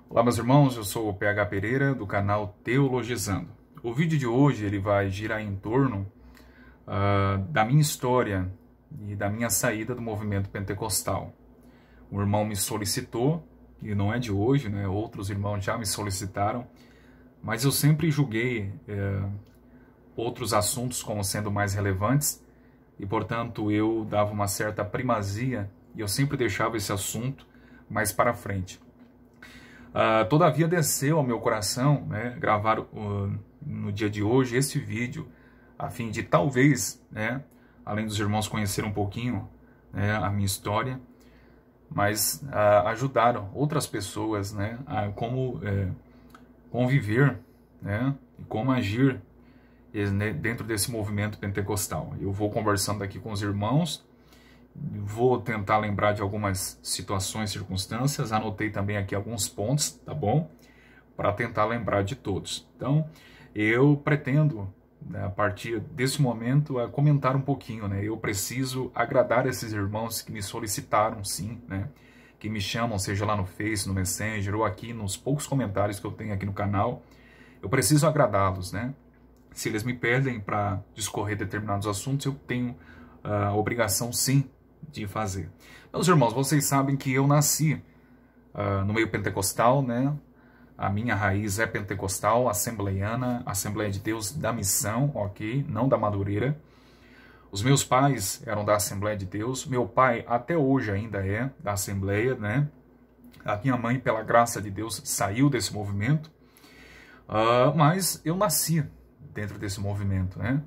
Olá, meus irmãos, eu sou o PH Pereira, do canal Teologizando. O vídeo de hoje ele vai girar em torno da minha história e da minha saída do movimento pentecostal. Um irmão me solicitou, e não é de hoje, né? Outros irmãos já me solicitaram, mas eu sempre julguei outros assuntos como sendo mais relevantes e, portanto, eu dava uma certa primazia e eu sempre deixava esse assunto mais para frente. Todavia desceu ao meu coração, né, gravar no dia de hoje esse vídeo, a fim de talvez, né, além dos irmãos conhecerem um pouquinho, né, a minha história, mas ajudaram outras pessoas, né, a como conviver, né, e como agir dentro desse movimento pentecostal. Eu vou conversando aqui com os irmãos, vou tentar lembrar de algumas situações, circunstâncias, anotei também aqui alguns pontos, tá bom? Para tentar lembrar de todos. Então, eu pretendo, né, a partir desse momento, comentar um pouquinho, né? Eu preciso agradar esses irmãos que me solicitaram, sim, né? Que me chamam, seja lá no Face, no Messenger, ou aqui nos poucos comentários que eu tenho aqui no canal. Eu preciso agradá-los, né? Se eles me pedem para discorrer determinados assuntos, eu tenho a obrigação, sim, de fazer. Meus irmãos, vocês sabem que eu nasci no meio pentecostal, né? A minha raiz é pentecostal, assembleiana, Assembleia de Deus da Missão, ok? Não da Madureira. Os meus pais eram da Assembleia de Deus. Meu pai até hoje ainda é da Assembleia, né? A minha mãe, pela graça de Deus, saiu desse movimento. Mas eu nasci dentro desse movimento, né?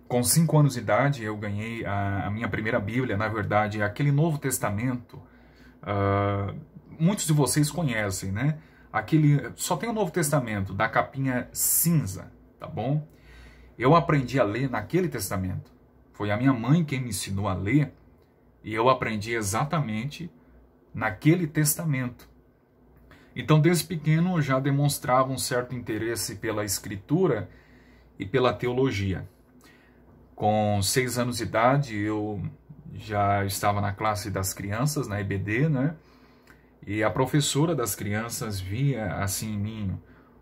Com 5 anos de idade, eu ganhei a minha primeira Bíblia, na verdade, aquele Novo Testamento. Muitos de vocês conhecem, né? Só tem o Novo Testamento, da capinha cinza, tá bom? Eu aprendi a ler naquele testamento. Foi a minha mãe quem me ensinou a ler, e eu aprendi exatamente naquele testamento. Então, desde pequeno, eu já demonstrava um certo interesse pela escritura e pela teologia. Com 6 anos de idade, eu já estava na classe das crianças, na EBD, né? E a professora das crianças via, assim, em mim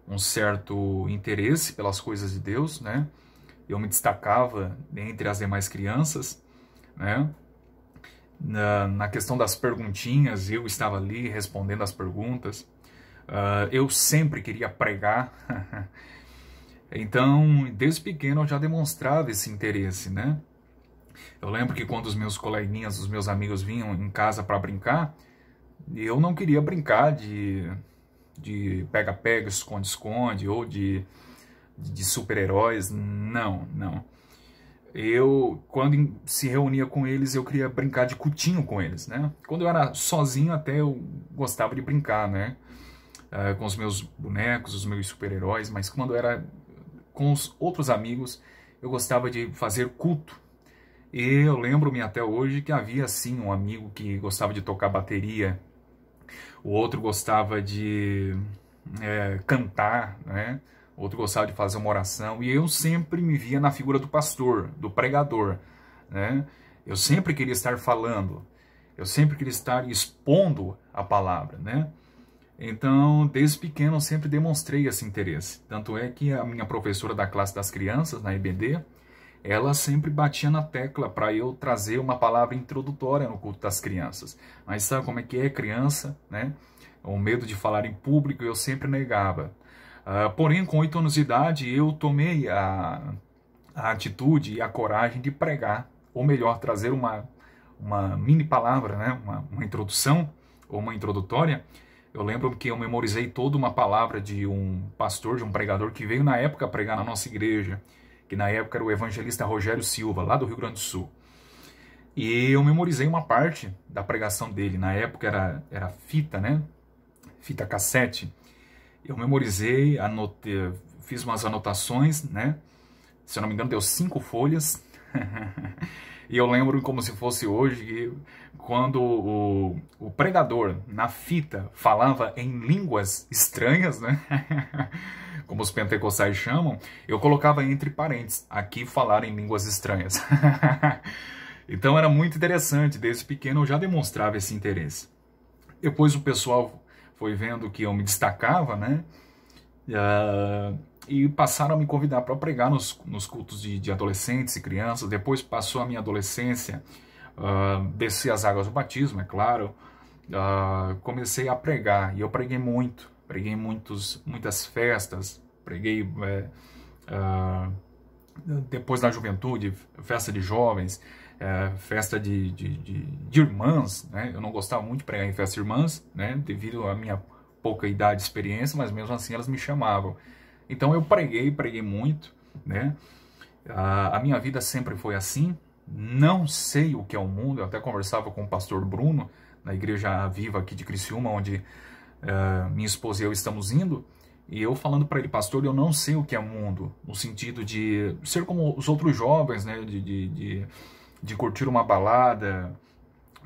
um certo interesse pelas coisas de Deus, né? Eu me destacava entre as demais crianças, né? Na questão das perguntinhas, eu estava ali respondendo as perguntas. Eu sempre queria pregar. Então, desde pequeno eu já demonstrava esse interesse, né? Eu lembro que quando os meus coleguinhas, os meus amigos vinham em casa para brincar, eu não queria brincar de pega-pega, esconde-esconde ou de super-heróis, não. Quando se reunia com eles, eu queria brincar de cutinho com eles, né? Quando eu era sozinho, até eu gostava de brincar, né? Com os meus bonecos, os meus super-heróis, mas quando era com os outros amigos, eu gostava de fazer culto. E eu lembro-me até hoje que havia, sim, um amigo que gostava de tocar bateria, o outro gostava de cantar, né? O outro gostava de fazer uma oração, e eu sempre me via na figura do pastor, do pregador, né? Eu sempre queria estar falando, eu sempre queria estar expondo a palavra, né? Então, desde pequeno, eu sempre demonstrei esse interesse. Tanto é que a minha professora da classe das crianças, na EBD, ela sempre batia na tecla para eu trazer uma palavra introdutória no culto das crianças. Mas sabe como é que é criança, né? O medo de falar em público, eu sempre negava. Porém, com 8 anos de idade, eu tomei a atitude e a coragem de pregar. Ou melhor, trazer uma mini palavra, né? Uma introdução ou uma introdutória. Eu lembro que eu memorizei toda uma palavra de um pastor, de um pregador que veio na época pregar na nossa igreja, que na época era o evangelista Rogério Silva, lá do Rio Grande do Sul. E eu memorizei uma parte da pregação dele. Na época era fita, né? Fita cassete. Eu memorizei, anotei, fiz umas anotações, né? Se eu não me engano, deu 5 folhas. E eu lembro como se fosse hoje, quando o pregador, na fita, falava em línguas estranhas, né? Como os pentecostais chamam, eu colocava entre parênteses, aqui falar em línguas estranhas. Então era muito interessante, desde pequeno eu já demonstrava esse interesse. Depois o pessoal foi vendo que eu me destacava, né? E passaram a me convidar para pregar nos cultos de adolescentes e crianças. Depois passou a minha adolescência, desci as águas do batismo, é claro. Comecei a pregar, e eu preguei muito. Preguei muitas festas, preguei depois da juventude, festa de jovens, festa de irmãs, né? Eu não gostava muito de pregar em festa de irmãs, né? Devido à minha pouca idade e experiência, mas mesmo assim elas me chamavam. Então eu preguei muito, né? A minha vida sempre foi assim. Não sei o que é o mundo. Eu até conversava com o pastor Bruno, na Igreja Viva aqui de Criciúma, onde minha esposa e eu estamos indo, e eu falando para ele: pastor, eu não sei o que é o mundo, no sentido de ser como os outros jovens, né? De curtir uma balada,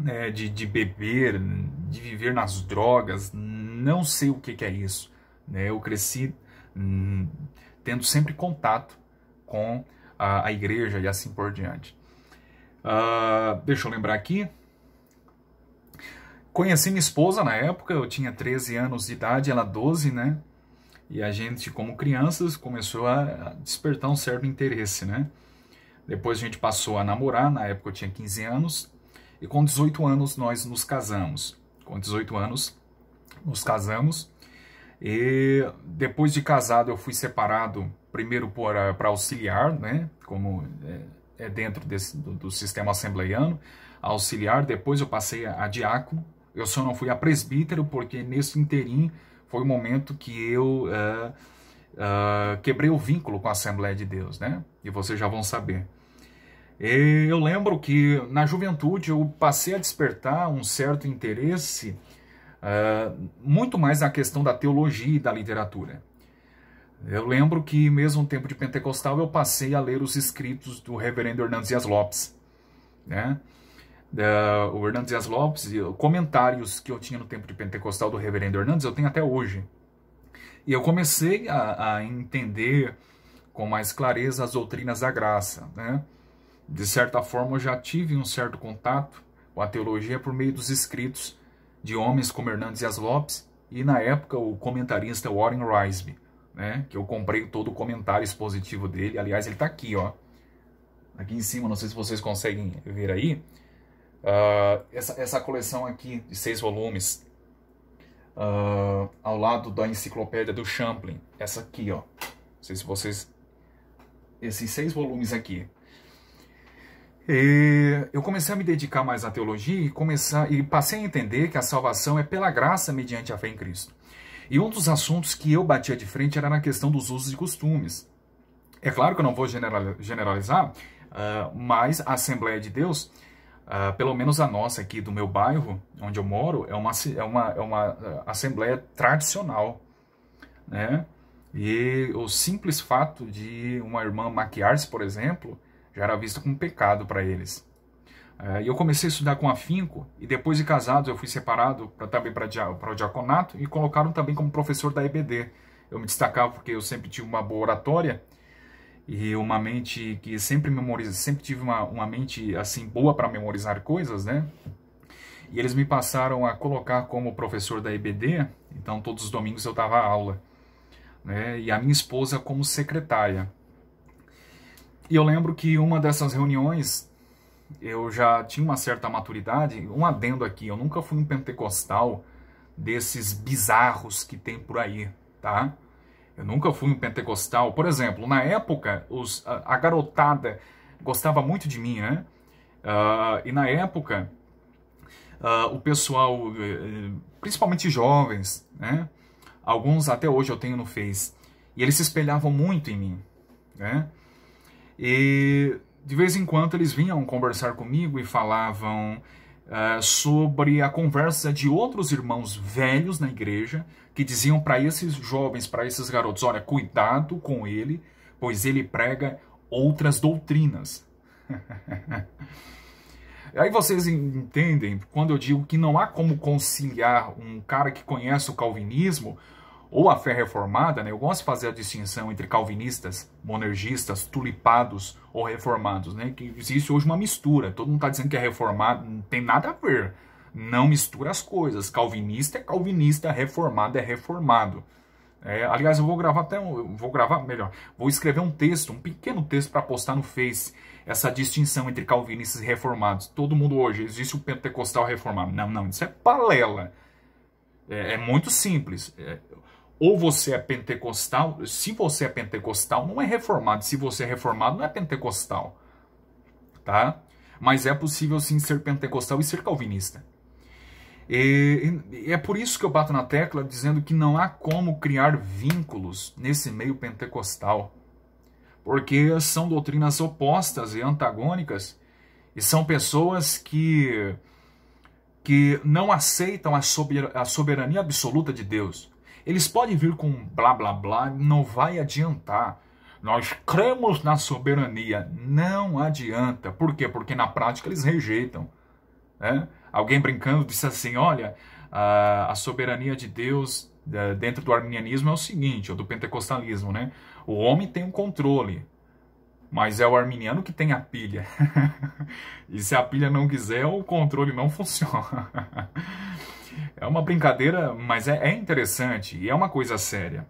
né? De beber, de viver nas drogas. Não sei o que é isso, né? Eu cresci tendo sempre contato com a igreja e assim por diante. Deixa eu lembrar aqui. Conheci minha esposa na época, eu tinha 13 anos de idade, ela 12, né? E a gente, como crianças, começou a despertar um certo interesse, né? Depois a gente passou a namorar, na época eu tinha 15 anos, e com 18 anos nós nos casamos. Com 18 anos nos casamos, e depois de casado eu fui separado, primeiro para auxiliar, né? Como é dentro do sistema assembleiano, auxiliar. Depois eu passei a diácono. Eu só não fui a presbítero, porque nesse interim foi o momento que eu quebrei o vínculo com a Assembleia de Deus, né? E vocês já vão saber. E eu lembro que na juventude eu passei a despertar um certo interesse, muito mais na questão da teologia e da literatura. Eu lembro que mesmo no tempo de pentecostal eu passei a ler os escritos do reverendo Hernandes Dias Lopes, né? O Hernandes Dias Lopes, comentários que eu tinha no tempo de pentecostal do reverendo Hernandes, eu tenho até hoje. E eu comecei a entender com mais clareza as doutrinas da graça, né? De certa forma, eu já tive um certo contato com a teologia por meio dos escritos de homens como Hernandes Dias Lopes e, na época, o comentarista Warren Wiersbe, né? Que eu comprei todo o comentário expositivo dele. Aliás, ele está aqui, ó. Aqui em cima, não sei se vocês conseguem ver aí. Essa coleção aqui de 6 volumes, ao lado da enciclopédia do Champlin, essa aqui, ó, não sei se vocês, esses 6 volumes aqui, eu comecei a me dedicar mais à teologia e passei a entender que a salvação é pela graça mediante a fé em Cristo. E um dos assuntos que eu batia de frente era na questão dos usos e costumes. É claro que eu não vou generalizar, mas a Assembleia de Deus, pelo menos a nossa aqui do meu bairro, onde eu moro, é uma assembleia tradicional, né? E o simples fato de uma irmã maquiar-se, por exemplo, já era visto como pecado para eles. E eu comecei a estudar com afinco, e depois de casado eu fui separado também para o diaconato, e colocaram também como professor da EBD. Eu me destacava porque eu sempre tive uma boa oratória, e uma mente que sempre tive uma mente assim boa para memorizar coisas, né? E eles me passaram a colocar como professor da EBD, então todos os domingos eu dava aula, né? E a minha esposa como secretária. E eu lembro que uma dessas reuniões eu já tinha uma certa maturidade. Um adendo aqui, eu nunca fui um pentecostal desses bizarros que tem por aí, tá? Eu nunca fui um pentecostal. Por exemplo, na época, a garotada gostava muito de mim, né? E na época, o pessoal, principalmente jovens, né? Alguns até hoje eu tenho no Face, e eles se espelhavam muito em mim, né? E de vez em quando eles vinham conversar comigo e falavam sobre a conversa de outros irmãos velhos na igreja, que diziam para esses jovens, para esses garotos: olha, cuidado com ele, pois ele prega outras doutrinas. Aí vocês entendem quando eu digo que não há como conciliar um cara que conhece o calvinismo ou a fé reformada, né? Eu gosto de fazer a distinção entre calvinistas, monergistas, tulipados ou reformados, né? Que existe hoje uma mistura. Todo mundo está dizendo que é reformado, não tem nada a ver. Não mistura as coisas. Calvinista é calvinista, reformado é reformado. Aliás, eu vou gravar vou escrever um texto, um pequeno texto para postar no Face, essa distinção entre calvinistas e reformados. Todo mundo hoje, existe o pentecostal reformado. Não, isso é balela. É muito simples. Ou você é pentecostal, se você é pentecostal, não é reformado. Se você é reformado, não é pentecostal. Tá? Mas é possível sim ser pentecostal e ser calvinista. E é por isso que eu bato na tecla dizendo que não há como criar vínculos nesse meio pentecostal. Porque são doutrinas opostas e antagônicas, e são pessoas que não aceitam a soberania absoluta de Deus. Eles podem vir com blá blá blá, não vai adiantar. Nós cremos na soberania. Não adianta. Por quê? Porque na prática eles rejeitam. Né? Alguém brincando disse assim, olha, a soberania de Deus dentro do arminianismo é o seguinte, ou do pentecostalismo, né? O homem tem um controle, mas é o arminiano que tem a pilha. E se a pilha não quiser, o controle não funciona. É uma brincadeira, mas é interessante e é uma coisa séria.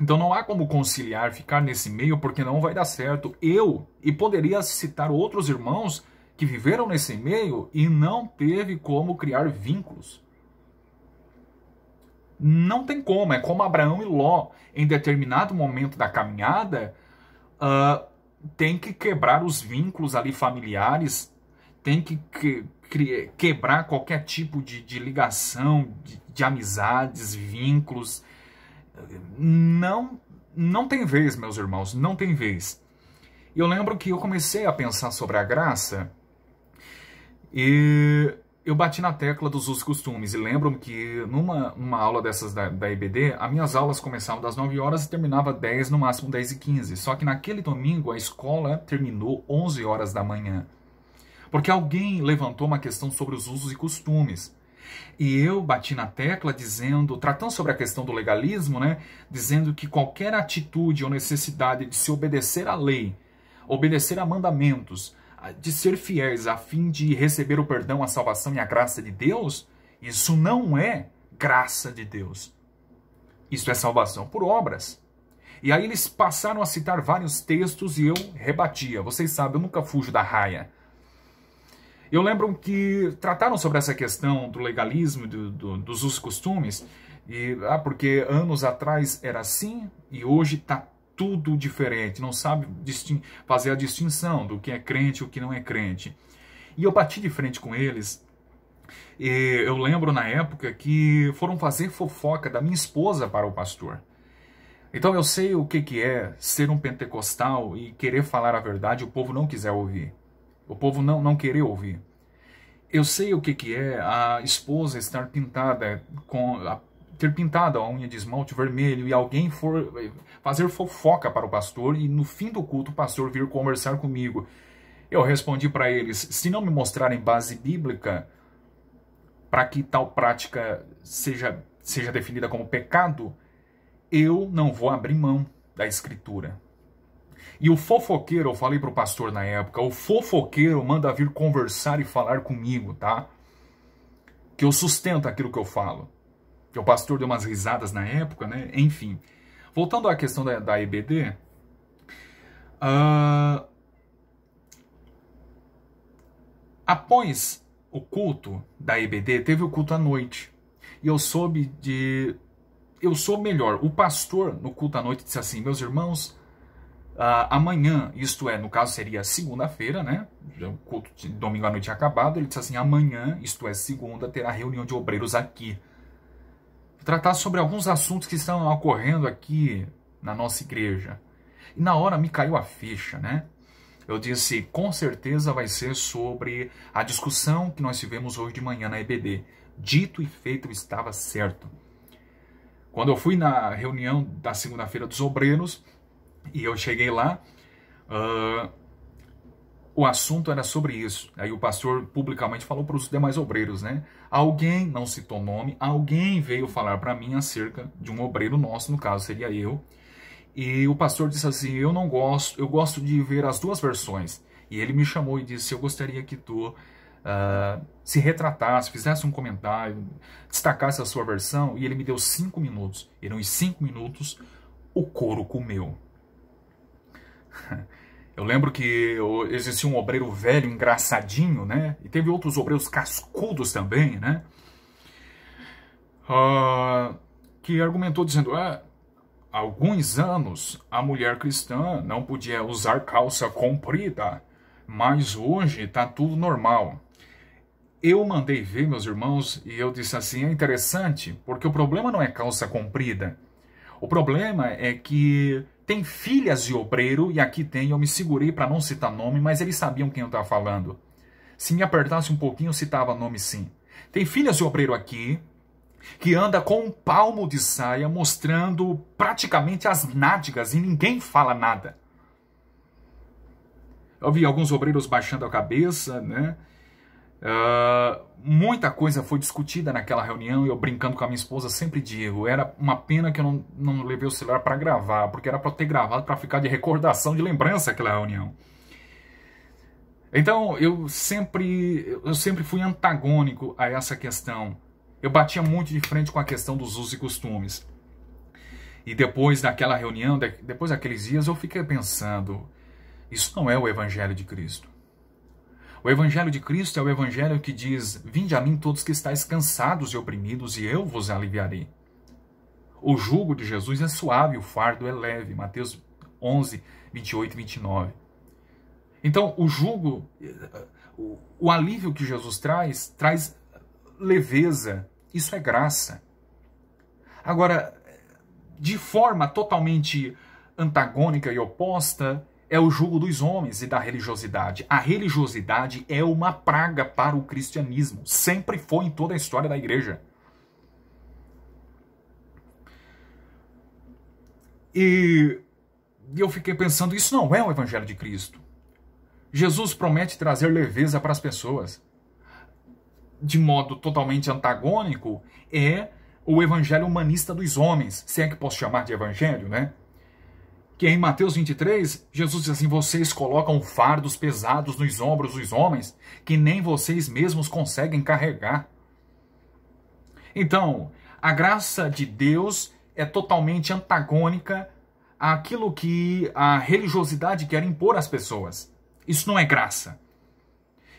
Então não há como conciliar, ficar nesse meio, porque não vai dar certo. E poderia citar outros irmãos que viveram nesse meio e não teve como criar vínculos. Não tem como, é como Abraão e Ló. Em determinado momento da caminhada, tem que quebrar os vínculos ali familiares, tem que quebrar qualquer tipo de ligação, de amizades, vínculos. Não tem vez, meus irmãos, não tem vez. Eu lembro que eu comecei a pensar sobre a graça e eu bati na tecla dos usos e costumes. E lembro-me que numa aula dessas da EBD, as minhas aulas começavam das 9 horas e terminava 10, no máximo 10h15. Só que naquele domingo a escola terminou 11 horas da manhã. Porque alguém levantou uma questão sobre os usos e costumes. E eu bati na tecla tratando sobre a questão do legalismo, né, dizendo que qualquer atitude ou necessidade de se obedecer à lei, obedecer a mandamentos, de ser fiéis a fim de receber o perdão, a salvação e a graça de Deus, isso não é graça de Deus. Isso é salvação por obras. E aí eles passaram a citar vários textos e eu rebatia. Vocês sabem, eu nunca fujo da raia. Eu lembro que trataram sobre essa questão do legalismo, dos usos e costumes, porque anos atrás era assim e hoje está tudo diferente, não sabe fazer a distinção do que é crente e o que não é crente. E eu bati de frente com eles, e eu lembro na época que foram fazer fofoca da minha esposa para o pastor. Então eu sei o que é ser um pentecostal e querer falar a verdade e o povo não quiser ouvir. O povo não querer ouvir. Eu sei o que é a esposa estar pintada ter pintado a unha de esmalte vermelho e alguém for fazer fofoca para o pastor e no fim do culto o pastor vir conversar comigo. Eu respondi para eles, se não me mostrarem base bíblica para que tal prática seja definida como pecado, eu não vou abrir mão da escritura. E o fofoqueiro, eu falei para o pastor na época, o fofoqueiro manda vir conversar e falar comigo, tá? Que eu sustento aquilo que eu falo. Que o pastor deu umas risadas na época, né? Enfim. Voltando à questão da EBD, após o culto da EBD, teve o culto à noite. E eu sou melhor. O pastor, no culto à noite, disse assim, meus irmãos, amanhã, isto é, no caso seria segunda-feira, né? O culto de domingo à noite tinha acabado. Ele disse assim, amanhã, isto é, segunda, terá reunião de obreiros aqui. Tratar sobre alguns assuntos que estão ocorrendo aqui na nossa igreja. E na hora me caiu a ficha, né? Eu disse, com certeza vai ser sobre a discussão que nós tivemos hoje de manhã na EBD. Dito e feito, estava certo. Quando eu fui na reunião da segunda-feira dos obreiros, e eu cheguei lá, o assunto era sobre isso. Aí o pastor publicamente falou para os demais obreiros, né? Alguém, não citou nome, alguém veio falar para mim acerca de um obreiro nosso, no caso seria eu. E o pastor disse assim, eu gosto de ver as duas versões. E ele me chamou e disse, eu gostaria que tu se retratasse, fizesse um comentário, destacasse a sua versão, e ele me deu 5 minutos. E nos 5 minutos, o couro comeu. Eu lembro que existia um obreiro velho, engraçadinho, né? E teve outros obreiros cascudos também, né? Que argumentou dizendo, há alguns anos a mulher cristã não podia usar calça comprida, mas hoje está tudo normal. Eu mandei ver, meus irmãos, e eu disse assim, é interessante, porque o problema não é calça comprida. O problema é que tem filhas de obreiro, e aqui tem, eu me segurei para não citar nome, mas eles sabiam quem eu estava falando. Se me apertasse um pouquinho, eu citava nome sim. Tem filhas de obreiro aqui, que anda com um palmo de saia, mostrando praticamente as nádegas, e ninguém fala nada. Eu vi alguns obreiros baixando a cabeça, né? Muita coisa foi discutida naquela reunião, e eu brincando com a minha esposa sempre digo, era uma pena que eu não levei o celular para gravar, porque era para ter gravado para ficar de recordação, de lembrança aquela reunião. Então eu sempre fui antagônico a essa questão. Eu batia muito de frente com a questão dos usos e costumes. E depois daquela reunião, depois daqueles dias, eu fiquei pensando, isso não é o Evangelho de Cristo. O Evangelho de Cristo é o Evangelho que diz, vinde a mim todos que estáis cansados e oprimidos, e eu vos aliviarei. O jugo de Jesus é suave, o fardo é leve. Mateus 11, 28 e 29. Então, o jugo, o alívio que Jesus traz leveza. Isso é graça. Agora, de forma totalmente antagônica e oposta, é o jugo dos homens e da religiosidade. A religiosidade é uma praga para o cristianismo. Sempre foi em toda a história da igreja. E eu fiquei pensando, isso não é o Evangelho de Cristo. Jesus promete trazer leveza para as pessoas. De modo totalmente antagônico, é o evangelho humanista dos homens, se é que posso chamar de evangelho, né? Que em Mateus 23, Jesus diz assim, vocês colocam fardos pesados nos ombros dos homens, que nem vocês mesmos conseguem carregar. Então, a graça de Deus é totalmente antagônica àquilo que a religiosidade quer impor às pessoas. Isso não é graça.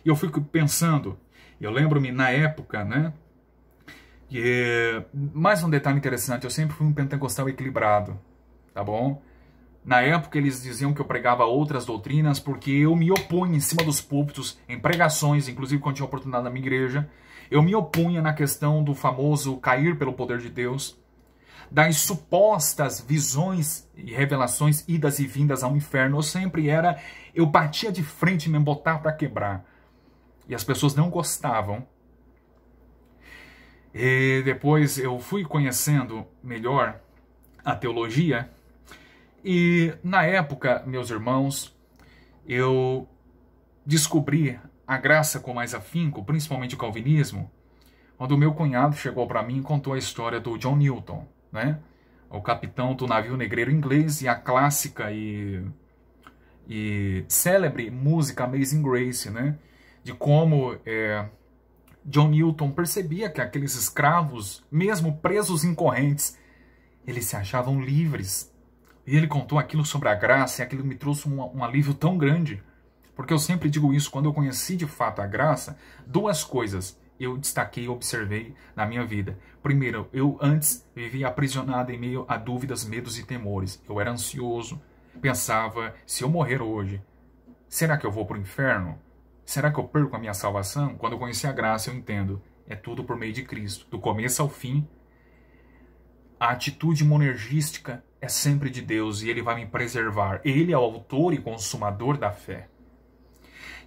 E eu fico pensando, eu lembro-me na época, né? Mais um detalhe interessante, eu sempre fui um pentecostal equilibrado, tá bom? Na época eles diziam que eu pregava outras doutrinas porque eu me opunha em cima dos púlpitos, em pregações, inclusive quando tinha oportunidade na minha igreja, eu me opunha na questão do famoso cair pelo poder de Deus, das supostas visões e revelações idas e vindas ao inferno. Eu batia de frente, me botar para quebrar. E as pessoas não gostavam. E depois eu fui conhecendo melhor a teologia. E na época, meus irmãos, eu descobri a graça com mais afinco, principalmente o calvinismo, quando o meu cunhado chegou para mim e contou a história do John Newton, né? O capitão do navio negreiro inglês, e a clássica e célebre música Amazing Grace, né? De como John Newton percebia que aqueles escravos, mesmo presos em correntes, eles se achavam livres. E ele contou aquilo sobre a graça, e aquilo me trouxe um alívio tão grande. Porque eu sempre digo isso, quando eu conheci de fato a graça, duas coisas eu destaquei e observei na minha vida. Primeiro, eu antes vivia aprisionado em meio a dúvidas, medos e temores. Eu era ansioso, pensava, se eu morrer hoje, será que eu vou para o inferno? Será que eu perco a minha salvação? Quando eu conheci a graça, eu entendo. É tudo por meio de Cristo. Do começo ao fim, a atitude monergística é sempre de Deus e Ele vai me preservar. Ele é o autor e consumador da fé.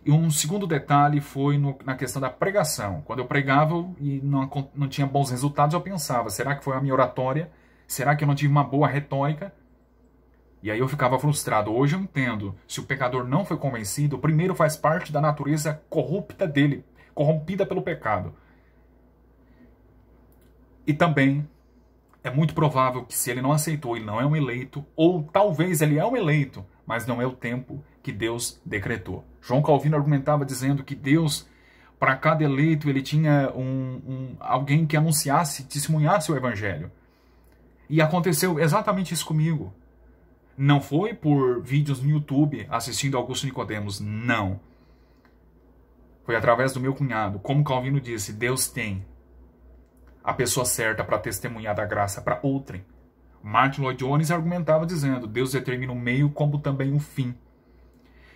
E um segundo detalhe foi na questão da pregação. Quando eu pregava e não tinha bons resultados, eu pensava, será que foi a minha oratória? Será que eu não tive uma boa retórica? E aí eu ficava frustrado. Hoje eu entendo, se o pecador não foi convencido, primeiro faz parte da natureza corrupta dele, corrompida pelo pecado. E também é muito provável que se ele não aceitou, ele não é um eleito, ou talvez ele é um eleito, mas não é o tempo que Deus decretou. João Calvino argumentava dizendo que Deus Para cada eleito ele tinha alguém que anunciasse, testemunhasse o evangelho. E aconteceu exatamente isso comigo. Não foi por vídeos no YouTube assistindo Augusto Nicodemos, não. Foi através do meu cunhado. Como Calvino disse, Deus tem a pessoa certa para testemunhar da graça para outrem. Martin Lloyd Jones argumentava dizendo, Deus determina o meio como também o fim.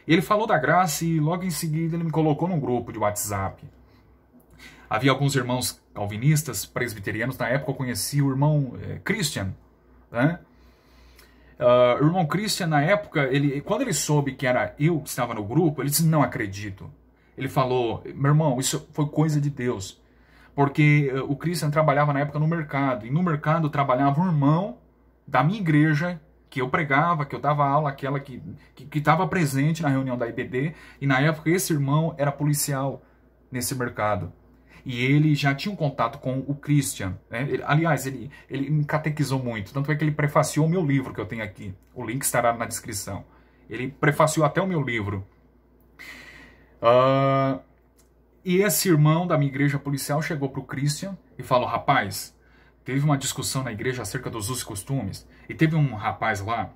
Ele falou da graça e logo em seguida ele me colocou num grupo de WhatsApp. Havia alguns irmãos calvinistas, presbiterianos, na época eu conheci o irmão Christian, né? O irmão Christian, na época, quando ele soube que era eu que estava no grupo, ele disse, não acredito. Ele falou, meu irmão, isso foi coisa de Deus. Porque o Christian trabalhava na época no mercado, e no mercado trabalhava um irmão da minha igreja, que eu pregava, que eu dava aula, aquela que estava presente na reunião da IBD, e na época esse irmão era policial nesse mercado. E ele já tinha um contato com o Christian. Né? Aliás, ele me catequizou muito. Tanto é que ele prefaciou o meu livro que eu tenho aqui. O link estará na descrição. Ele prefaciou até o meu livro. E esse irmão da minha igreja policial chegou para o Christian e falou, rapaz, teve uma discussão na igreja acerca dos usos e costumes. E teve um rapaz lá,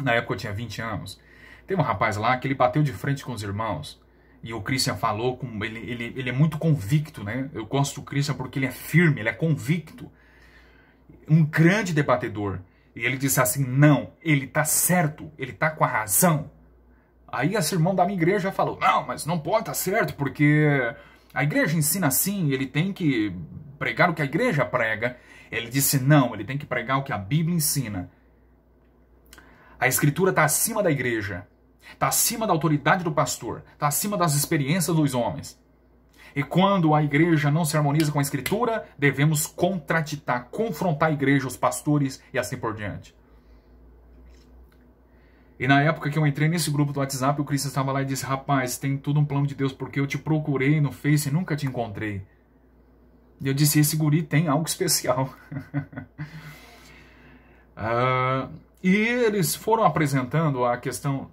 na época eu tinha 20 anos, teve um rapaz lá que ele bateu de frente com os irmãos. E o Christian falou, ele é muito convicto, né? Eu gosto do Christian porque ele é firme, ele é convicto. Um grande debatedor. E ele disse assim, não, ele está certo, ele está com a razão. Aí esse irmão da minha igreja falou, não, mas não pode estar certo, porque a igreja ensina assim, ele tem que pregar o que a igreja prega. Ele disse, não, ele tem que pregar o que a Bíblia ensina. A escritura está acima da igreja. Está acima da autoridade do pastor. Está acima das experiências dos homens. E quando a igreja não se harmoniza com a escritura, devemos contraditar, confrontar a igreja, os pastores e assim por diante. E na época que eu entrei nesse grupo do WhatsApp, o Cristo estava lá e disse, rapaz, tem tudo um plano de Deus, porque eu te procurei no Face e nunca te encontrei. E eu disse, esse guri tem algo especial. E eles foram apresentando a questão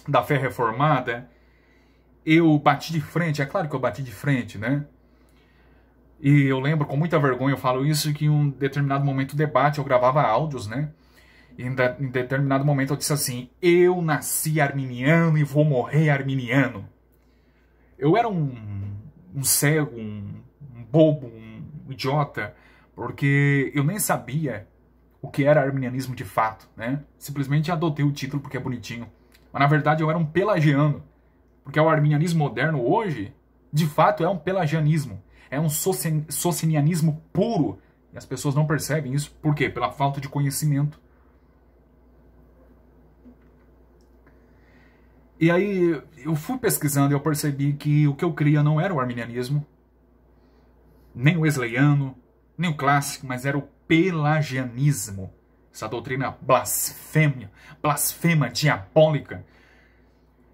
da fé reformada. Eu bati de frente, é claro que eu bati de frente, né? E eu lembro, com muita vergonha, eu falo isso, que em um determinado momento do debate eu gravava áudios, né? E em determinado momento eu disse assim, eu nasci arminiano e vou morrer arminiano. Eu era um cego, um bobo, um idiota, porque eu nem sabia o que era arminianismo de fato, né? Simplesmente adotei o título porque é bonitinho. Mas na verdade eu era um pelagiano, porque o arminianismo moderno hoje, de fato, é um pelagianismo. É um socinianismo puro. E as pessoas não percebem isso. Por quê? Pela falta de conhecimento. E aí eu fui pesquisando e eu percebi que o que eu cria não era o arminianismo, nem o wesleyano, nem o clássico, mas era o pelagianismo. Essa doutrina blasfema, diabólica.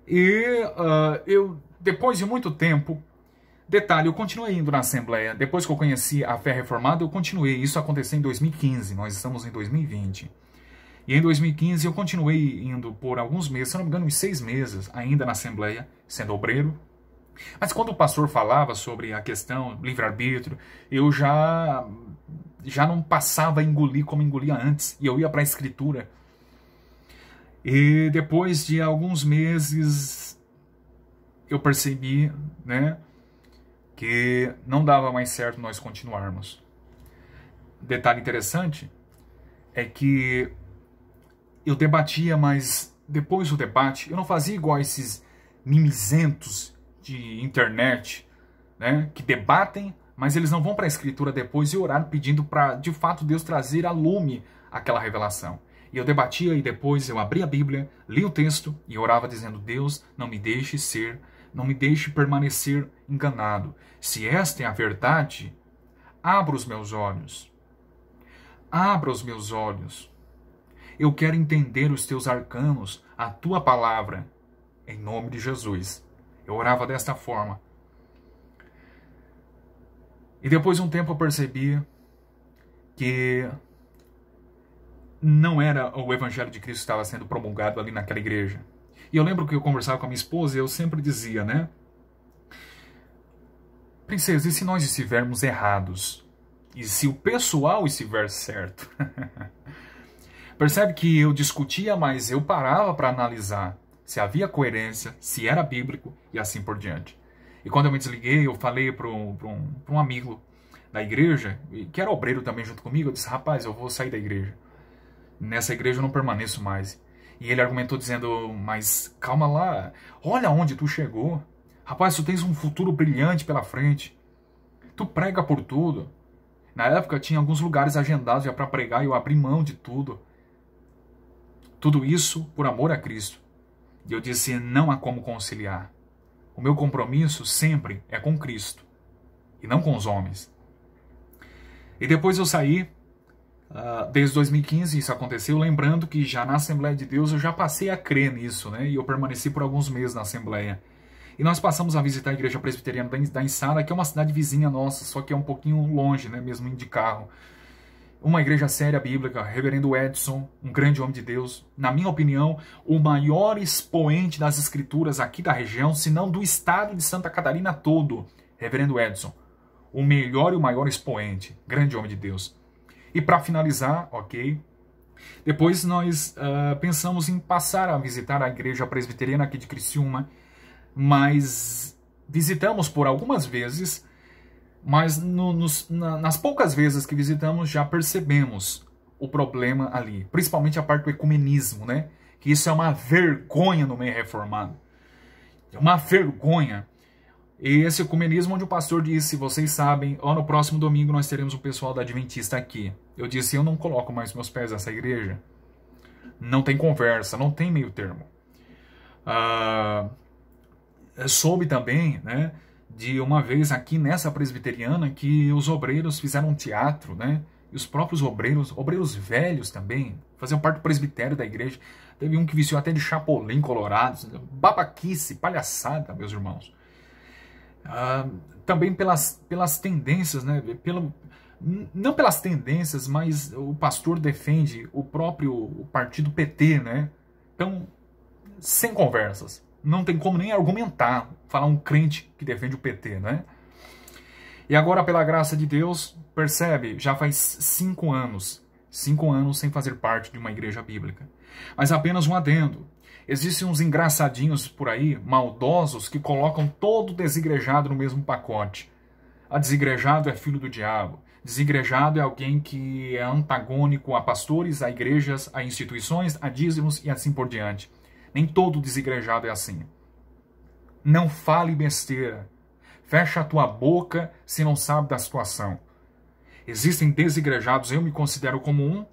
E depois de muito tempo, detalhe, eu continuei indo na Assembleia. Depois que eu conheci a fé reformada, eu continuei. Isso aconteceu em 2015, nós estamos em 2020. E em 2015 eu continuei indo por alguns meses, se não me engano, uns 6 meses, ainda na Assembleia, sendo obreiro. Mas quando o pastor falava sobre a questão livre-arbítrio, eu já não passava a engolir como engolia antes, e eu ia para a Escritura. E depois de alguns meses, eu percebi, né, que não dava mais certo nós continuarmos. Detalhe interessante é que eu debatia, mas depois do debate, eu não fazia igual esses mimizentos de internet, né, que debatem, mas eles não vão para a Escritura depois e orar pedindo para, de fato, Deus trazer a lume aquela revelação. E eu debatia e depois eu abria a Bíblia, lia o texto e orava dizendo, Deus, não me deixe permanecer enganado. Se esta é a verdade, abra os meus olhos. Abra os meus olhos. Eu quero entender os teus arcanos, a tua palavra, em nome de Jesus. Eu orava desta forma. E depois de um tempo eu percebi que não era o Evangelho de Cristo que estava sendo promulgado ali naquela igreja. E eu lembro que eu conversava com a minha esposa e eu sempre dizia, né? Princesa, e se nós estivermos errados? E se o pessoal estiver certo? Percebe que eu discutia, mas eu parava para analisar se havia coerência, se era bíblico e assim por diante. E quando eu me desliguei, eu falei para um amigo da igreja, que era obreiro também junto comigo, eu disse, rapaz, eu vou sair da igreja. Nessa igreja eu não permaneço mais. E ele argumentou dizendo, mas calma lá, olha onde tu chegou. Rapaz, tu tens um futuro brilhante pela frente. Tu prega por tudo. Na época tinha alguns lugares agendados já para pregar e eu abri mão de tudo. Tudo isso por amor a Cristo. E eu disse, não há como conciliar. O meu compromisso sempre é com Cristo e não com os homens. E depois eu saí, desde 2015 isso aconteceu, lembrando que já na Assembleia de Deus eu já passei a crer nisso, né? E eu permaneci por alguns meses na Assembleia. E nós passamos a visitar a Igreja Presbiteriana da Içara, que é uma cidade vizinha nossa, só que é um pouquinho longe, né? Mesmo indo de carro. Uma igreja séria bíblica, Reverendo Edson, um grande homem de Deus. Na minha opinião, o maior expoente das escrituras aqui da região, se não do estado de Santa Catarina todo, Reverendo Edson. O melhor e o maior expoente, grande homem de Deus. E para finalizar, ok, depois nós pensamos em passar a visitar a igreja presbiteriana aqui de Criciúma, mas visitamos por algumas vezes, mas nas poucas vezes que visitamos já percebemos o problema ali, principalmente a parte do ecumenismo, né? Que isso é uma vergonha no meio reformado. É uma vergonha. E esse ecumenismo onde o pastor disse, vocês sabem, no próximo domingo nós teremos o pessoal da Adventista aqui. Eu disse, eu não coloco mais meus pés nessa igreja. Não tem conversa, não tem meio termo. Soube também, né, de uma vez aqui nessa presbiteriana que os obreiros fizeram um teatro, né? E os próprios obreiros velhos também, faziam parte do presbitério da igreja. Teve um que vestiu até de chapolim colorado, babaquice, palhaçada, meus irmãos. Também pelas tendências, né? Não pelas tendências, mas o pastor defende o partido PT, né? Então, sem conversas. Não tem como nem argumentar, falar um crente que defende o PT, né? E agora, pela graça de Deus, percebe, já faz 5 anos sem fazer parte de uma igreja bíblica. Mas apenas um adendo. Existem uns engraçadinhos por aí, maldosos, que colocam todo desigrejado no mesmo pacote. A desigrejado é filho do diabo. Desigrejado é alguém que é antagônico a pastores, a igrejas, a instituições, a dízimos e assim por diante. Nem todo desigrejado é assim. Não fale besteira. Fecha a tua boca se não sabe da situação. Existem desigrejados, eu me considero como um,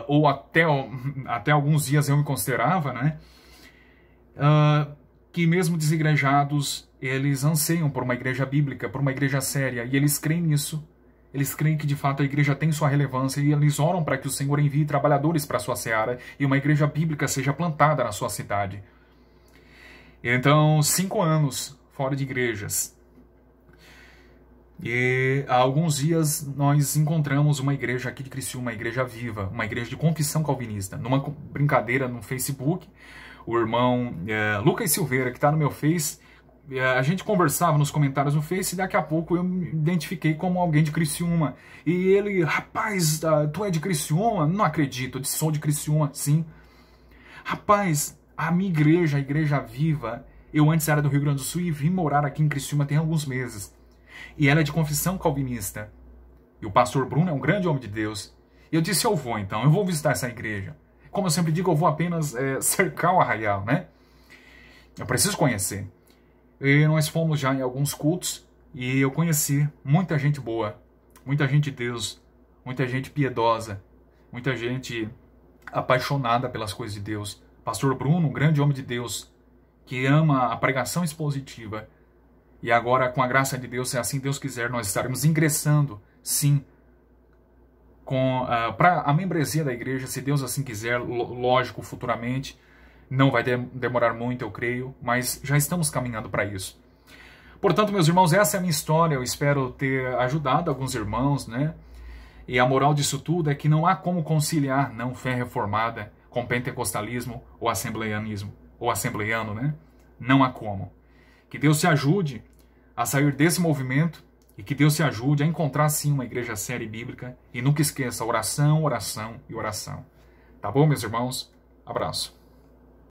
ou até alguns dias eu me considerava, né? Que mesmo desigrejados, eles anseiam por uma igreja bíblica, por uma igreja séria, e eles creem nisso. Eles creem que de fato a igreja tem sua relevância e eles oram para que o Senhor envie trabalhadores para a sua seara e uma igreja bíblica seja plantada na sua cidade. Então, 5 anos fora de igrejas. E há alguns dias nós encontramos uma igreja aqui de Criciúma, uma igreja viva, uma igreja de confissão calvinista. Numa brincadeira no Facebook, o irmão Lucas Silveira, que está no meu Face, a gente conversava nos comentários no Face e daqui a pouco eu me identifiquei como alguém de Criciúma. E ele, rapaz, tu é de Criciúma? Não acredito, eu sou de Criciúma, sim. Rapaz, a minha igreja, a Igreja Viva, eu antes era do Rio Grande do Sul e vim morar aqui em Criciúma tem alguns meses. E ela é de confissão calvinista. E o pastor Bruno é um grande homem de Deus. E eu disse, eu vou visitar essa igreja. Como eu sempre digo, eu vou apenas cercar o arraial, né? Eu preciso conhecer. E nós fomos já em alguns cultos e eu conheci muita gente boa, muita gente de Deus, muita gente piedosa, muita gente apaixonada pelas coisas de Deus. Pastor Bruno, um grande homem de Deus, que ama a pregação expositiva. E agora, com a graça de Deus, se assim Deus quiser, nós estaremos ingressando, sim, para a membresia da igreja, se Deus assim quiser, lógico, futuramente. Não vai demorar muito, eu creio, mas já estamos caminhando para isso. Portanto, meus irmãos, essa é a minha história. Eu espero ter ajudado alguns irmãos, né? E a moral disso tudo é que não há como conciliar não fé reformada com pentecostalismo ou assembleianismo, ou assembleiano, né? Não há como. Que Deus te ajude a sair desse movimento e que Deus te ajude a encontrar sim uma igreja séria bíblica. E nunca esqueça, oração, oração e oração. Tá bom, meus irmãos? Abraço.